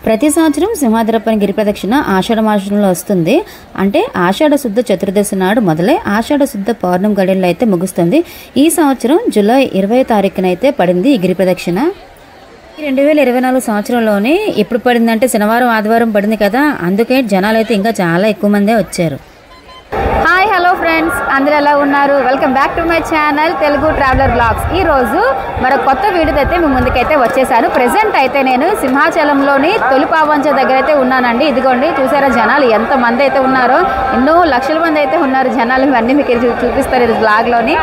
ప్రతి సంవత్సరం సింహాద్రప్పని గిరి ప్రదక్షిణ ఆషాఢ మాసంలో వస్తుంది. అంటే ఆషాఢ శుద్ధ చతుర్దశి నాడు మొదలై ఆషాఢ శుద్ధ పౌర్ణమి గడియల్లో అయితే ముగుస్తుంది. ఈ సంవత్సరం జూలై 20వ తారీఖున అయితే పడింది ఈ గిరి ప్రదక్షిణ. 2024 సంవత్సరంలోనే ఎప్పుడు పడిందంటే శనివారం ఆదివారం పడింది కదా, అందుకే జనాలు అయితే ఇంకా చాలా ఎక్కువ మందే వచ్చారు. హాయ్ హలో ఫ్రెండ్స్, అందరూ ఎలా ఉన్నారు? Welcome back to my channel Telugu traveller blogs. ఈరోజు మరో కొత్త వీడియో అయితే మీ ముందుకైతే వచ్చేసాను. ప్రెసెంట్ అయితే నేను సింహాచలంలోని తొలిపావంచ దగ్గర అయితే ఉన్నానండి. ఇదిగోండి, చూసారా జనాలు ఎంతమంది అయితే ఉన్నారో, ఎన్నో లక్షల మంది అయితే ఉన్నారు జనాలు. ఇవన్నీ మీకు చూపిస్తారు ఇది బ్లాగ్లోని.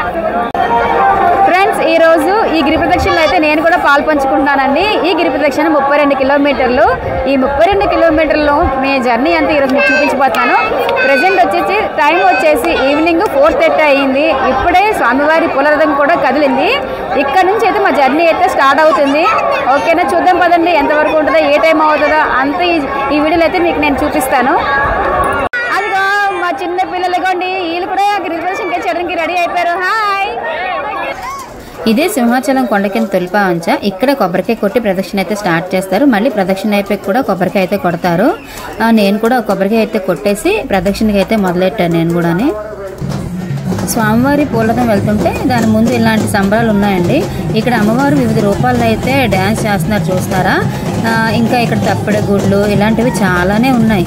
ఫ్రెండ్స్, ఈరోజు ఈ గిరి ప్రదక్షిణలో అయితే నేను కూడా పాలు పంచుకుంటున్నానండి. ఈ గిరి ప్రదక్షిణ 32 కిలోమీటర్లు. ఈ 32 కిలోమీటర్లు మీ జర్నీ అంతా ఈరోజు మీకు చూపించబోతాను. ప్రెజెంట్ వచ్చేసి టైం వచ్చేసి ఈవినింగ్ 4:30 అయ్యింది. ఇప్పుడే స్వామివారి పూలరథం కూడా కదిలింది. ఇక్కడ నుంచి అయితే మా జర్నీ అయితే స్టార్ట్ అవుతుంది. ఓకేనా, చూద్దాం పదండి ఎంతవరకు ఉంటుందో, ఏ టైం అవుతుందో అంత ఈ వీడియోలో అయితే మీకు నేను చూపిస్తాను. అదిగో మా చిన్న పిల్లలు ఇగోండి, వీళ్ళు కూడా గిరి ప్రదక్షిణకి చేయడానికి రెడీ అయిపోయారు. హాయ్. ఇదే సింహాచలం కొండ కింద తొలిపావంచ. ఇక్కడ కొబ్బరికాయ కొట్టి ప్రదక్షిణ అయితే స్టార్ట్ చేస్తారు. మళ్ళీ ప్రదక్షిణ అయిపోయి కూడా కొబ్బరికాయ అయితే కొడతారు. నేను కూడా కొబ్బరికాయ అయితే కొట్టేసి ప్రదక్షిణకి అయితే మొదలెట్టాను నేను కూడా. స్వామివారి పూలరథం వెళ్తుంటే దాని ముందు ఇలాంటి సంబరాలు ఉన్నాయండి. ఇక్కడ అమ్మవారు వివిధ రూపాల్లో అయితే డ్యాన్స్ చేస్తున్నారు, చూస్తారా? ఇంకా ఇక్కడ తప్పెడ గుడ్లు ఇలాంటివి చాలానే ఉన్నాయి.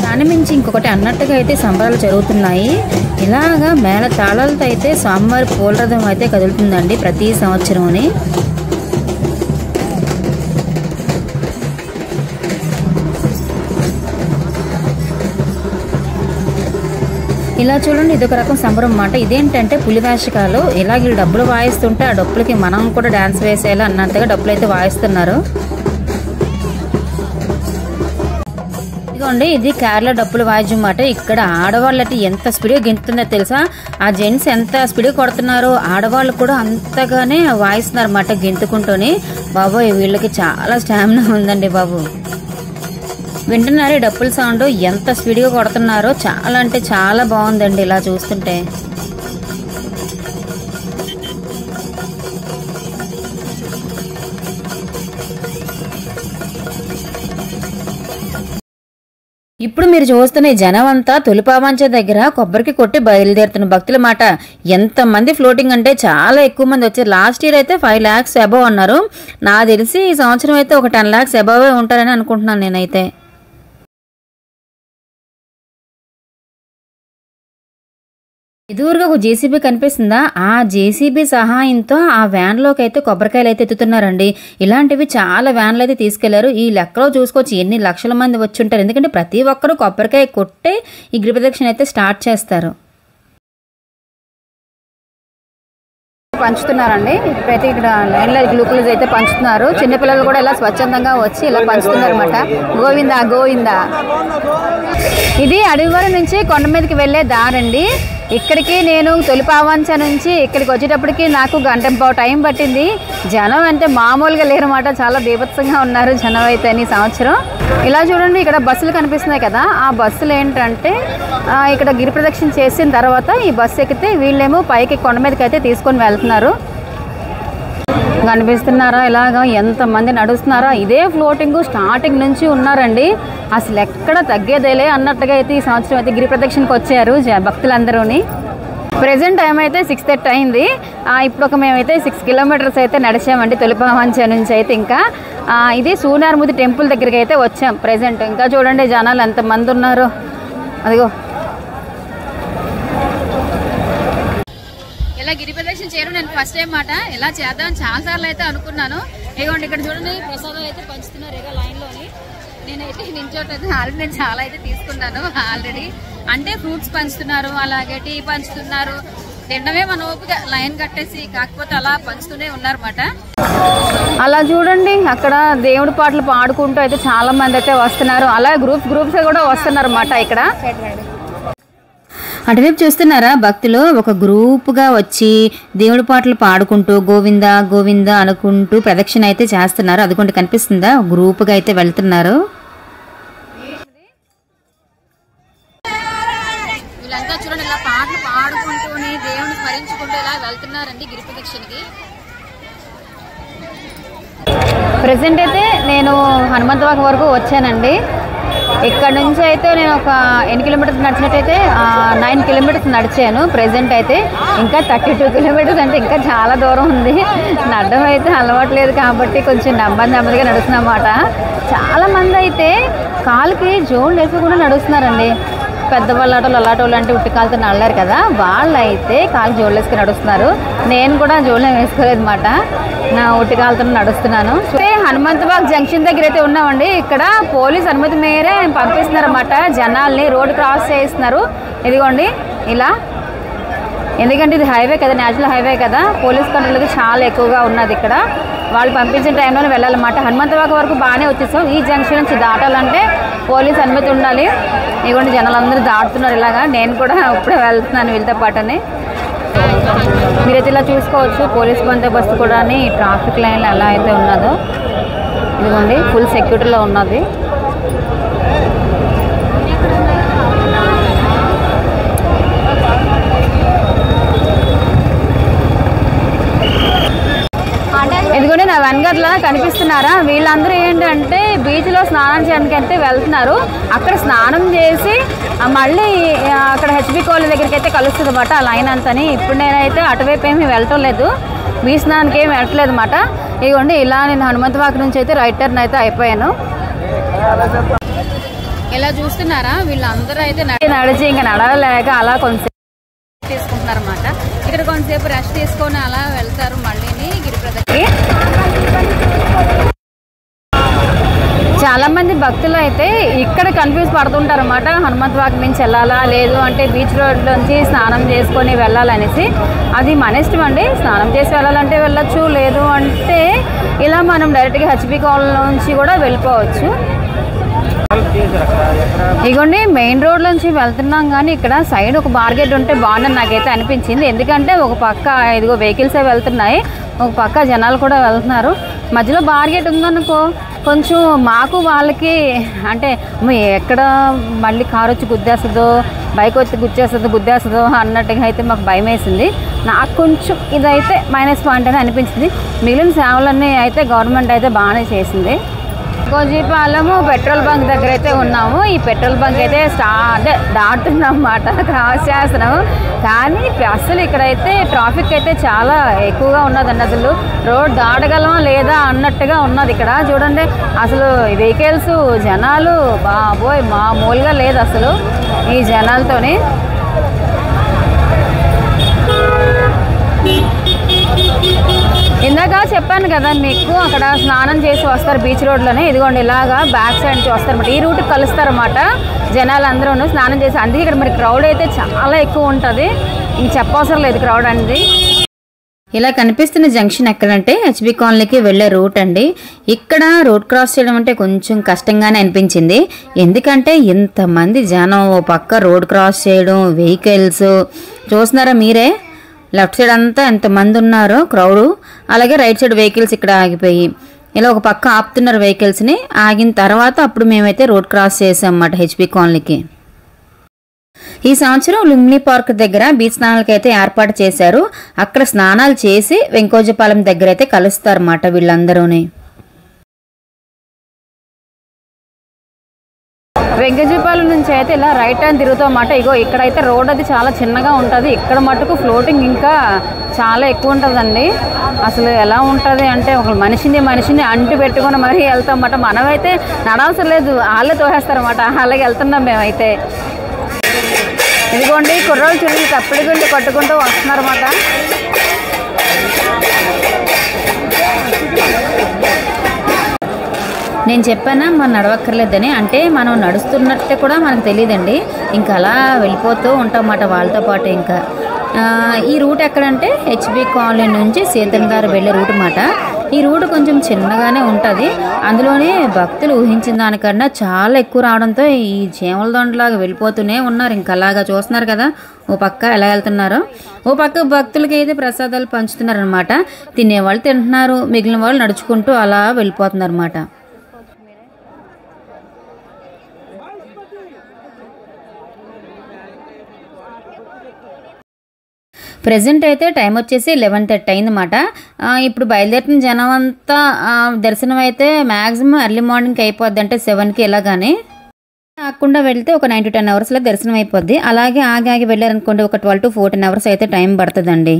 దాని మించి ఇంకొకటి అన్నట్టుగా అయితే సంబరాలు జరుగుతున్నాయి. ఇలాగా మేళ తాళాలతో అయితే స్వామివారి పూలరథం అయితే కదులుతుందండి ప్రతి సంవత్సరం. ఇలా చూడండి, ఇదొక రకం సంబరం అన్నమాట. ఇదేంటంటే పులివేషకాలు. ఇలా వీళ్ళు డబ్బులు వాయిస్తుంటే ఆ డబ్బులకి మనం కూడా డాన్స్ వేసేయాలి అన్నట్టుగా డబ్బులు అయితే వాయిస్తున్నారు. ఇదిగోండి, ఇది కేరళ డప్పుల వాయిద్యం అన్నమాట. ఇక్కడ ఆడవాళ్ళకి ఎంత స్పీడ్గా గెంతుతుందో తెలుసా? ఆ జెంట్స్ ఎంత స్పీడ్గా కొడుతున్నారో ఆడవాళ్ళు కూడా అంతగానే వాయిస్తున్నారు అన్నమాట గెంతుకుంటూనే. బాబోయ్, వీళ్ళకి చాలా స్టామినా ఉందండి బాబు. వింటున్నారు డప్పుల సౌండ్ ఎంత స్పీడ్గా కొడుతున్నారో. చాలా అంటే చాలా బాగుందండి ఇలా చూస్తుంటే. ఇప్పుడు మీరు చూస్తున్న జనం అంతా తొలిపావంచ దగ్గర కొబ్బరికి కొట్టి బయలుదేరుతున్న భక్తుల మాట. ఎంతమంది ఫ్లోటింగ్ అంటే చాలా ఎక్కువ మంది వచ్చారు. లాస్ట్ ఇయర్ అయితే 5 lakhs అబవ్ అన్నారు. నాకు తెలిసి ఈ సంవత్సరం అయితే ఒక 10 lakhs అబవ్ ఉంటారని అనుకుంటున్నాను నేనైతే. ఎదురుగా ఒక జేసీబీ కనిపిస్తుందా? ఆ జేసీబీ సహాయంతో ఆ వ్యాన్లోకి అయితే కొబ్బరికాయలు అయితే ఎత్తుతున్నారండి. ఇలాంటివి చాలా వ్యాన్లు అయితే తీసుకెళ్లారు. ఈ లెక్కలో చూసుకోవచ్చు ఎన్ని లక్షల మంది వచ్చి ఉంటారు. ఎందుకంటే ప్రతి ఒక్కరు కొబ్బరికాయ కొట్టే ఈ గిరి ప్రదక్షిణ అయితే స్టార్ట్ చేస్తారు. పంచుతున్నారండి ప్రతి ఇక్కడ లైన్లో గ్లూకోజ్ అయితే పంచుతున్నారు. చిన్నపిల్లలు కూడా ఇలా స్వచ్ఛందంగా వచ్చి ఇలా పంచుతున్నారు అనమాట. గోవిందా గోవిందా. ఇది అడవివరం నుంచి కొండ మీదకి వెళ్ళే దారండి. ఇక్కడికి నేను తొలిపావంచ నుంచి ఇక్కడికి వచ్చేటప్పటికి నాకు 1.5 గంట టైం పట్టింది. జనం అంటే మామూలుగా లేరన్నమాట, చాలా బీభత్సంగా ఉన్నారు జనం అయితే ఈ సంవత్సరం. ఇలా చూడండి, ఇక్కడ బస్సులు కనిపిస్తున్నాయి కదా, ఆ బస్సులు ఏంటంటే ఇక్కడ గిరి ప్రదక్షిణ చేసిన తర్వాత ఈ బస్సు ఎక్కితే వీళ్ళేమో పైకి కొండ మీదకి అయితే తీసుకొని వెళ్తున్నారు. కనిపిస్తున్నారా ఇలాగా ఎంతమంది నడుస్తున్నారా? ఇదే ఫ్లోటింగ్ స్టార్టింగ్ నుంచి ఉన్నారండి. అసలు ఎక్కడ తగ్గేదేలే అన్నట్టుగా అయితే ఈ సంవత్సరం అయితే గిరి ప్రదక్షిణకి వచ్చారు భక్తులందరూని. ప్రెజెంట్ టైం అయితే 6:30 అయింది. ఇప్పుడు మేమైతే 6 kilometers అయితే నడిచామండి తొలిపావంచ నుంచి అయితే. ఇంకా ఇది సూనార్ముది టెంపుల్ దగ్గరికి అయితే వచ్చాం ప్రెజెంట్. ఇంకా చూడండి జనాలు ఎంతమంది ఉన్నారో. అదిగో ఇలా గిరి ప్రదక్షిణ చేయడం నేను ఫస్ట్ టైం మాట. ఇలా చేద్దామని చాలా సార్లు అయితే అనుకున్నాను. ఇదిగోండి ఇక్కడ చూడండి ప్రసాదాలు అయితే పంచుతున్నారు ఇక లైన్లోని. నేనైతే నించోటైతే ఆల్రెడీ నేను చాలా అయితే తీసుకున్నాను ఆల్రెడీ. అంటే ఫ్రూట్స్ పంచుతున్నారు, అలాగే టీ పంచుతున్నారు. తినడమే మన ఓపిక లైన్ కట్టేసి, కాకపోతే అలా పంచుతూనే ఉన్నారన్నమాట. అలా చూడండి అక్కడ దేవుడి పాటలు పాడుకుంటూ అయితే చాలా మంది అయితే వస్తున్నారు. అలా గ్రూప్స్ కూడా వస్తున్నారు అన్నమాట ఇక్కడ. అటువైపు చూస్తున్నారా భక్తులు ఒక గ్రూప్గా వచ్చి దేవుడి పాటలు పాడుకుంటూ గోవింద గోవింద అనుకుంటూ ప్రదక్షిణ అయితే చేస్తున్నారు. అదిగోండి కనిపిస్తుందా, గ్రూప్గా అయితే వెళ్తున్నారు. వీళ్ళంతా చూడండి ఇలా పాటలు పాడుకుంటూనే దేవుని స్మరించుకుంటూ ఇలా వెళ్తున్నారండి గిరి ప్రదక్షిణకి. ప్రెసెంట్ అయితే నేను హనుమంతవాక వరకు వచ్చానండి. ఇక్కడ నుంచి అయితే నేను ఒక 8 కిలోమీటర్స్ నడిచినట్టయితే 9 కిలోమీటర్స్ నడిచాను. ప్రెసెంట్ అయితే ఇంకా 32 కిలోమీటర్స్ అంటే ఇంకా చాలా దూరం ఉంది. నడడం అయితే అలవాటు లేదు కాబట్టి కొంచెం నెమ్మదిగా నడుస్తున్నమాట. చాలామంది అయితే కాలుకి జోళ్ళు వేసుకోకుండా నడుస్తున్నారండి. పెద్దవాళ్ళు అలాటోళ్ళు అంటే ఉట్టి కాలుతో నడలేరు కదా, వాళ్ళు అయితే కాలు జోళ్ళు వేసుకుని నడుస్తున్నారు. నేను కూడా జోళ్ళు వేసుకోలేదు అన్నమాట, నా ఉట్టి కాలుతో నడుస్తున్నాను. హనుమంతబాగ్ జంక్షన్ దగ్గర అయితే ఉన్నామండి. ఇక్కడ పోలీస్ అనుమతి మేరే పంపిస్తున్నారు అన్నమాట జనాల్ని. రోడ్డు క్రాస్ చేస్తున్నారు ఇదిగోండి ఇలా. ఎందుకంటే ఇది హైవే కదా, నేషనల్ హైవే కదా, పోలీస్ కంట్రోల్ చాలా ఎక్కువగా ఉన్నది ఇక్కడ. వాళ్ళు పంపించిన టైంలోనే వెళ్ళాలన్నమాట. హనుమంతవాక వరకు బాగానే వచ్చేసాం. ఈ జంక్షన్ నుంచి దాటాలంటే పోలీస్ అనుమతి ఉండాలి. ఇదిగోండి జనాలందరూ దాటుతున్నారు ఇలాగా. నేను కూడా ఇప్పుడే వెళ్తున్నాను వీళ్ళతో పాటని. మీరైతే ఇలా చూసుకోవచ్చు పోలీస్ బందోబస్తు కూడా ట్రాఫిక్ లైన్లో ఎలా అయితే ఉన్నదో. ఇదిగోండి ఫుల్ సెక్యూరిటీలో ఉన్నది. ఇదిగోండి నా వెనకట్లా కనిపిస్తున్నారా, వీళ్ళందరూ ఏంటంటే బీచ్లో స్నానం చేయడానికి అయితే వెళ్తున్నారు. అక్కడ స్నానం చేసి మళ్ళీ అక్కడ హెచ్బి కాలేజ్ దగ్గరికి అయితే కలుస్తుంది అన్నమాట ఆ లైన్ అంతని. ఇప్పుడు నేనైతే అటువైపు ఏమి వెళ్ళటం లేదు, బీచ్ స్నానానికి ఏమి వెళ్ళట్లేదు అన్నమాట. ఇదిగోండి ఇలా నేను హనుమంతవాక నుంచి అయితే రైట్ టర్న్ అయితే అయిపోయాను. ఇలా చూస్తున్నారా వీళ్ళందరూ అయితే నడిచి ఇంకా నడవలేక అలా కొంచెం తీసుకుంటున్నారు అన్నమాట. ఇక్కడ కొంతసేపు రెస్ట్ తీసుకొని అలా వెళ్తారు మళ్ళీని గిరిప్రదక్షిణకి. చాలా మంది భక్తులు అయితే ఇక్కడ కన్ఫ్యూజ్ పడుతుంటారు అన్నమాట, హనుమంతవాక నుంచి వెళ్ళాలా లేదు అంటే బీచ్ రోడ్ నుంచి స్నానం చేసుకొని వెళ్ళాలనేసి. అది మన ఇష్టం అండి, స్నానం చేసి వెళ్ళాలంటే వెళ్ళొచ్చు, లేదు అంటే ఇలా మనం డైరెక్ట్గా హెచ్బి కాలనీ నుంచి కూడా వెళ్ళిపోవచ్చు. ఇగోండి మెయిన్ రోడ్ నుంచి వెళ్తున్నాం కానీ ఇక్కడ సైడ్ ఒక బార్గెట్ ఉంటే బాగుందని నాకైతే అనిపించింది. ఎందుకంటే ఒక పక్క ఇదిగో వెహికల్సే వెళ్తున్నాయి, ఒక పక్క జనాలు కూడా వెళ్తున్నారు. మధ్యలో బార్గెట్ ఉందనుకో కొంచెం మాకు వాళ్ళకి అంటే ఎక్కడ మళ్ళీ కారు వచ్చి గుద్దేస్తుందో, బైక్ వచ్చి గుద్దేస్తుందో అన్నట్టుగా అయితే మాకు భయం వేసింది. నాకు కొంచెం ఇదైతే మైనస్ పాయింట్ అని అనిపించింది. మిగిలిన సేవలన్నీ అయితే గవర్నమెంట్ అయితే బాగానే చేసింది. గోజీపాలెము పెట్రోల్ బంక్ దగ్గర అయితే ఉన్నాము. ఈ పెట్రోల్ బంక్ అయితే దాటుతున్నాం అన్నమాట, క్రాస్ చేస్తున్నాము. కానీ అసలు ఇక్కడైతే ట్రాఫిక్ అయితే చాలా ఎక్కువగా ఉన్నదండి. అసలు రోడ్ దాటగలమా లేదా అన్నట్టుగా ఉన్నది ఇక్కడ. చూడండి అసలు వెహికల్స్ జనాలు బాబోయ్ మామూలుగా లేదు అసలు ఈ జనాలతోని. ఇందాక చెప్పాను కదా మీకు అక్కడ స్నానం చేసి వస్తారు బీచ్ రోడ్లోనే. ఇదిగోండి ఇలాగా బ్యాక్ సైడ్ నుంచి వస్తారన్నమాట, ఈ రూట్కి కలుస్తారన్నమాట జనాలు అందరూ స్నానం చేసి. అందుకే ఇక్కడ మరి క్రౌడ్ అయితే చాలా ఎక్కువ ఉంటుంది, ఇంక చెప్పవసరం లేదు క్రౌడ్ అనేది. ఇలా కనిపిస్తున్న జంక్షన్ ఎక్కడంటే హెచ్బి కాలనీకి వెళ్ళే రూట్ అండి. ఇక్కడ రోడ్ క్రాస్ చేయడం అంటే కొంచెం కష్టంగానే అనిపించింది. ఎందుకంటే ఇంతమంది జనం ఓ పక్క రోడ్ క్రాస్ చేయడం, వెహికల్స్ చూస్తున్నారా మీరే, లెఫ్ట్ సైడ్ అంతా ఎంతమంది ఉన్నారో క్రౌడ్. అలాగే రైట్ సైడ్ వెహికల్స్ ఇక్కడ ఆగిపోయి ఇలా ఒక పక్క ఆపుతున్నారు వెహికల్స్ని. ఆగిన తర్వాత అప్పుడు మేమైతే రోడ్ క్రాస్ చేసాం అన్నమాట హెచ్బి కాలనీకి. ఈ సంవత్సరం లుంబిని పార్క్ దగ్గర బీచ్ స్నానాలకి అయితే ఏర్పాటు చేశారు. అక్కడ స్నానాలు చేసి వెంకోజపాలెం దగ్గర అయితే కలుస్తారన్నమాట వీళ్ళందరూని. వెంకజపాలెం నుంచి అయితే ఇలా రైట్ హ్యాండ్ తిరుగుతాం అన్నమాట. ఇగో ఇక్కడైతే రోడ్ అది చాలా చిన్నగా ఉంటుంది. ఇక్కడ మటుకు ఫ్లోటింగ్ ఇంకా చాలా ఎక్కువ ఉంటుందండి. అసలు ఎలా ఉంటుంది అంటే ఒక మనిషిని అంటి పెట్టుకుని మరీ వెళ్తాం అన్నమాట. మనమైతే నడవసరం లేదు, వాళ్ళే తోసేస్తారన్నమాట. అలాగే వెళ్తున్నాం మేమైతే. ఇదిగోండి కుర్రోళ్ళు చూడండి తప్పుడు గుండి కొట్టుకుంటూ వస్తున్నారన్నమాట. నేను చెప్పానా మనం నడవక్కర్లేదని, అంటే మనం నడుస్తున్నట్టే కూడా మనకు తెలియదండి, ఇంకా అలా వెళ్ళిపోతూ ఉంటాం అన్నమాట వాళ్ళతో పాటు. ఇంకా ఈ రూట్ ఎక్కడంటే హెచ్బి కాలనీ నుంచి సీతంగారు వెళ్ళే రూట్ అన్నమాట. ఈ రూట్ కొంచెం చిన్నగానే ఉంటుంది, అందులోనే భక్తులు ఊహించిన దానికన్నా చాలా ఎక్కువ రావడంతో ఈ చీమల దొండలాగా వెళ్ళిపోతూనే ఉన్నారు. ఇంకా అలాగా చూస్తున్నారు కదా ఓ పక్క ఎలా వెళ్తున్నారో, ఓ పక్క భక్తులకి అయితే ప్రసాదాలు పంచుతున్నారు అనమాట. తినేవాళ్ళు తింటున్నారు, మిగిలిన వాళ్ళు నడుచుకుంటూ అలా వెళ్ళిపోతున్నారు అన్నమాట. ప్రెజెంట్ అయితే టైం వచ్చేసి 11:30 అయిందన్నమాట. ఇప్పుడు బయలుదేరిన జనం అంతా దర్శనం అయితే మ్యాక్సిమం ఎర్లీ మార్నింగ్కి అయిపోద్ది, అంటే 7కి ఇలాగానే. కాకుండా వెళ్తే ఒక 9 to 10 అవర్స్లో దర్శనం అయిపోద్ది. అలాగే ఆగి వెళ్ళారనుకోండి ఒక 12 to 14 అవర్స్ అయితే టైం పడుతుందండి.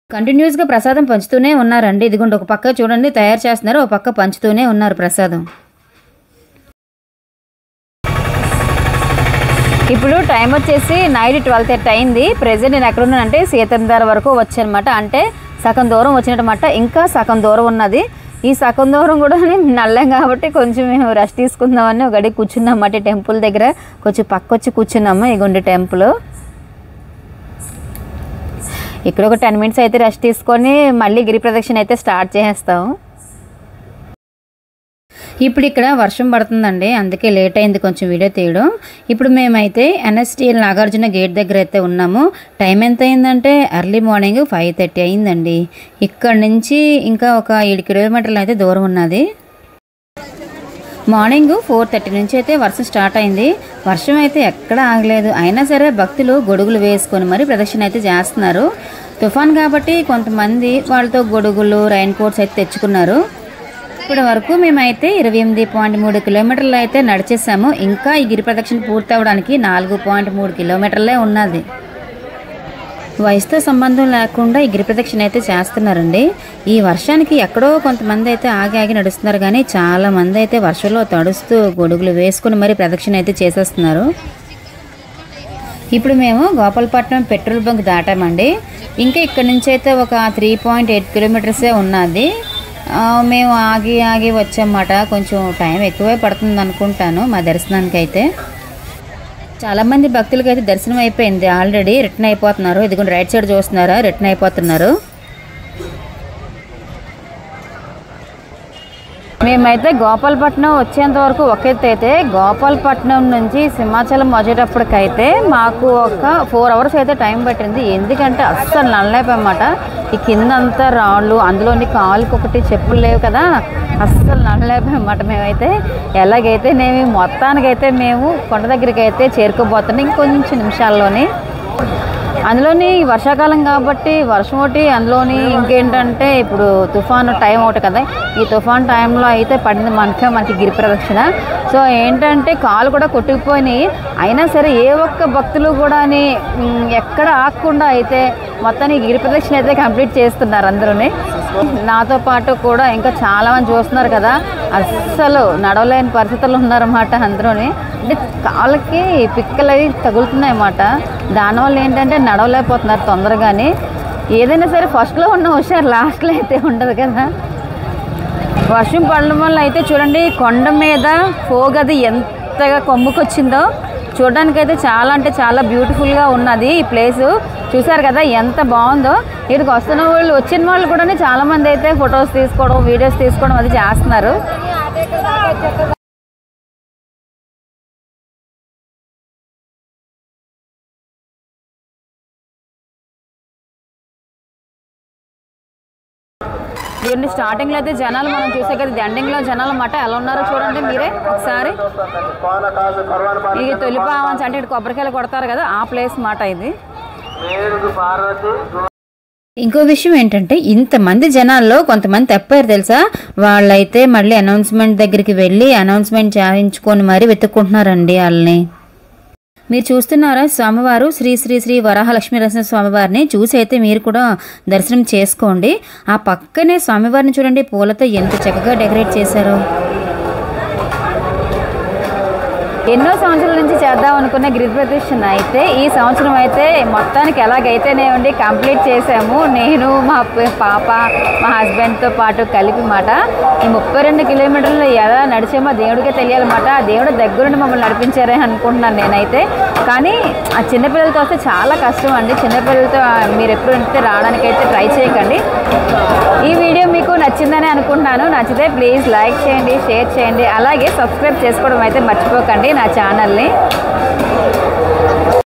కంటిన్యూస్గా ప్రసాదం పంచుతూనే ఉన్నారండి. ఇదిగోండి ఒక పక్క చూడండి తయారు చేస్తున్నారు, ఒక పక్క పంచుతూనే ఉన్నారు ప్రసాదం. ఇప్పుడు టైం వచ్చేసి నైట్ 12:30 అయింది. ప్రెజెంట్ నేను ఎక్కడున్నానంటే సీతంధార వరకు వచ్చానమాట, అంటే సగం దూరం వచ్చినట్టమాట. ఇంకా సగం దూరం ఉన్నది. ఈ సగం దూరం కూడా నల్లం కాబట్టి కొంచెం మేము రెస్ట్ తీసుకుందామని ఒక గడి కూర్చున్నామట. టెంపుల్ దగ్గర కొంచెం పక్క వచ్చి కూర్చున్నాము. ఇగోండి టెంపుల్. ఇక్కడ ఒక 10 minutes అయితే రెస్ట్ తీసుకొని మళ్ళీ గిరి ప్రదక్షిణ అయితే స్టార్ట్ చేసేస్తాము. ఇప్పుడు ఇక్కడ వర్షం పడుతుందండి, అందుకే లేట్ అయింది కొంచెం వీడియో తీయడం. ఇప్పుడు మేమైతే NSTL నాగార్జున గేట్ దగ్గర అయితే ఉన్నాము. టైం ఎంత అయిందంటే ఎర్లీ మార్నింగ్ 5:30 అయిందండి. ఇక్కడ నుంచి ఇంకా ఒక 7 kilometers అయితే దూరం ఉన్నది. మార్నింగ్ 4:30 నుంచి అయితే వర్షం స్టార్ట్ అయింది. వర్షం అయితే ఎక్కడ ఆగలేదు. అయినా సరే భక్తులు గొడుగులు వేసుకొని మరి ప్రదక్షిణ అయితే చేస్తున్నారు. తుఫాన్ కాబట్టి కొంతమంది వాళ్ళతో గొడుగులు, రైన్ కోట్స్ అయితే తెచ్చుకున్నారు. ఇప్పటి వరకు మేమైతే 28.3 kilometers అయితే నడిచేసాము. ఇంకా ఈ గిరి ప్రదక్షిణ పూర్తి అవ్వడానికి 4.3 kilometers ఉన్నది. వయసుతో సంబంధం లేకుండా ఈ గిరి ప్రదక్షిణ అయితే చేస్తున్నారండి. ఈ వర్షానికి ఎక్కడో కొంతమంది అయితే ఆగి నడుస్తున్నారు, కానీ చాలా మంది అయితే వర్షంలో తడుస్తూ గొడుగులు వేసుకుని మరి ప్రదక్షిణ అయితే చేసేస్తున్నారు. ఇప్పుడు మేము గోపాలపట్నం పెట్రోల్ బంక్ దాటామండి. ఇంకా ఇక్కడ నుంచి అయితే ఒక 3.8 kilometers ఉన్నది. మేము ఆగి వచ్చామన్నమాట. కొంచెం టైం ఎక్కువే పడుతుంది అనుకుంటాను మా దర్శనానికి అయితే. చాలామంది భక్తులకి అయితే దర్శనం అయిపోయింది ఆల్రెడీ, రిటర్న్ అయిపోతున్నారు. ఇదిగోండి రైట్ సైడ్ చూస్తున్నారా, రిటర్న్ అయిపోతున్నారు. మేమైతే గోపాలపట్నం వచ్చేంత వరకు ఒక ఎత్తు అయితే, గోపాలపట్నం నుంచి సింహాచలం వచ్చేటప్పటికైతే మాకు ఒక 4 hours అయితే టైం పట్టింది. ఎందుకంటే అస్సలు నడలేపన్నమాట. ఈ కిందంతా రాళ్ళు, అందులోని కాలుకి ఒకటి చెప్పులు లేవు కదా, అస్సలు నడలేపన్నమాట. మేమైతే ఎలాగైతే మొత్తానికైతే మేము కొండ దగ్గరికి అయితే చేరుకోబోతున్నాం ఇంకొంచెం నిమిషాల్లోని. అందులోని వర్షాకాలం కాబట్టి వర్షం ఒకటి, అందులోని ఇంకేంటంటే ఇప్పుడు తుఫాను టైం ఒకటి కదా. ఈ తుఫాన్ టైంలో అయితే పడింది మనకి గిరి ప్రదక్షిణ. సో ఏంటంటే కాలు కూడా కొట్టుకుపోయినాయి. అయినా సరే ఏ ఒక్క భక్తులు కూడా ఎక్కడ ఆగకుండా అయితే మొత్తాన్ని గిరి ప్రదక్షిణ అయితే కంప్లీట్ చేస్తున్నారు అందరూని. నాతో పాటు కూడా ఇంకా చాలామంది చూస్తున్నారు కదా, అస్సలు నడవలేని పరిస్థితుల్లో ఉన్నారన్నమాట అందరూని. అంటే కాళ్ళకి పిక్కలు అవి తగులుతున్నాయి అన్నమాట. దానివల్ల ఏంటంటే నడవలేకపోతున్నారు తొందరగానే. ఏదైనా సరే ఫస్ట్లో ఉన్న హుషారు లాస్ట్లో అయితే ఉండదు కదా. వర్షం పడడం వల్ల అయితే చూడండి కొండ మీద పోగది ఎంతగా కొమ్ముకొచ్చిందో. చూడడానికైతే చాలా అంటే చాలా బ్యూటిఫుల్గా ఉన్నది ఈ ప్లేసు. చూసారు కదా ఎంత బాగుందో. ఇక్కడికి వస్తున్న వాళ్ళు, వచ్చిన వాళ్ళు కూడా చాలామంది అయితే ఫొటోస్ తీసుకోవడం, వీడియోస్ తీసుకోవడం అది చేస్తున్నారు. చూడండి స్టార్టింగ్లో అయితే జనాలు మనం చూసే కదా, ఎండింగ్లో జనాలు అన్నమాట ఎలా ఉన్నారో చూడండి మీరే ఒకసారి. ఇది తొలిపావంచ అంటే ఇటు కొబ్బరికాయలు కొడతారు కదా, ఆ ప్లేస్ మాట ఇది. ఇంకో విషయం ఏంటంటే ఇంతమంది జనాల్లో కొంతమంది తప్పారు తెలుసా. వాళ్ళైతే మళ్ళీ అనౌన్స్మెంట్ దగ్గరికి వెళ్ళి అనౌన్స్మెంట్ చేయించుకొని మరీ వెతుక్కుంటున్నారండి వాళ్ళని. మీరు చూస్తున్నారా స్వామివారు శ్రీ శ్రీ శ్రీ వరాహలక్ష్మీ నరసింహ స్వామివారిని చూసి అయితే మీరు కూడా దర్శనం చేసుకోండి. ఆ పక్కనే స్వామివారిని చూడండి పూలతో ఎంత చక్కగా డెకరేట్ చేశారో. ఎన్నో సంవత్సరాల నుంచి చేద్దాం అనుకున్న గిరి ప్రదక్షిణ అయితే ఈ సంవత్సరం అయితే మొత్తానికి ఎలాగైతేనే ఉండి కంప్లీట్ చేసాము. నేను మా పాప మా హస్బెండ్తో పాటు కలిపి మాట. ఈ 32 kilometers ఎలా నడిచామో దేవుడికే తెలియాలన్నమాట. ఆ దేవుడు దగ్గరుండి మమ్మల్ని నడిపించారే అనుకుంటున్నాను నేనైతే. కానీ ఆ చిన్నపిల్లలతో వస్తే చాలా కష్టం అండి. చిన్నపిల్లలతో మీరు ఎప్పుడైతే రావడానికైతే ట్రై చేయకండి. ఈ వీడియో మీకు నచ్చిందని అనుకుంటున్నాను. నచ్చితే ప్లీజ్ లైక్ చేయండి, షేర్ చేయండి, అలాగే సబ్స్క్రైబ్ చేసుకోవడం అయితే మర్చిపోకండి నా ఛానల్ని.